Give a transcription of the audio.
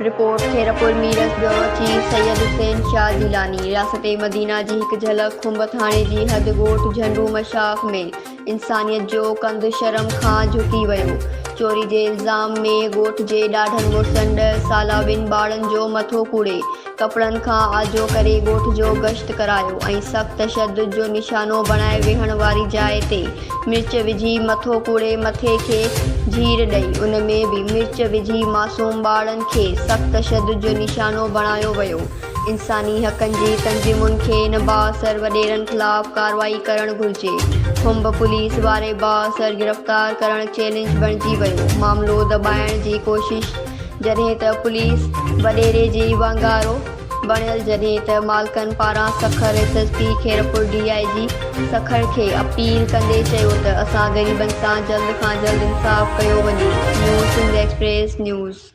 Report Khairpur मीरस bureau chief Syed Hussain Shah Jilani. रियासत मदीना जी हिक झलक खुंब थाने जी हद ॻोठ झंडू मशाक में इंसानियत जो कंध शर्म खां झुकी वियो। चोरी जे इल्ज़ाम में ॻोठ जे ॾाढनि मुड़सनि 10 साला ॿिनि ॿारनि जो मथो कूड़े कपड़नि खां आजो करे ॻोठ जो गश्त करायो ऐं सख़्त तशद्दुद जो निशानो बणाए वेहण वारी जाइ ते मिर्च विझी मथो कूड़े मथे खे जीर ॾेई उन में भी मिर्च विझी मासूम ॿारनि खे सख़्त तशद्दुद जो निशानो बणायो वियो। इंसानी हक़नि जी तंज़ीमुनि खे इन बाअसर वॾेरनि ख़िलाफ़ कार्रवाई करणु घुरिजे। खुंब पुलिस वारे बाअसर गिरफ़्तार करणु चैलेंज बणिजी वियो। मामिलो दॿाइण जी कोशिश जॾहिं त पुलिस वॾेरे जी वांगारो बणियल, जॾहिं त मालिकनि पारां सखर SSP खेरपुर DIG सखर खे अपील कंदे चयो त असां ग़रीबनि सां जल्द खां जल्द इंसाफ़ कयो वञे। News Sindh express news.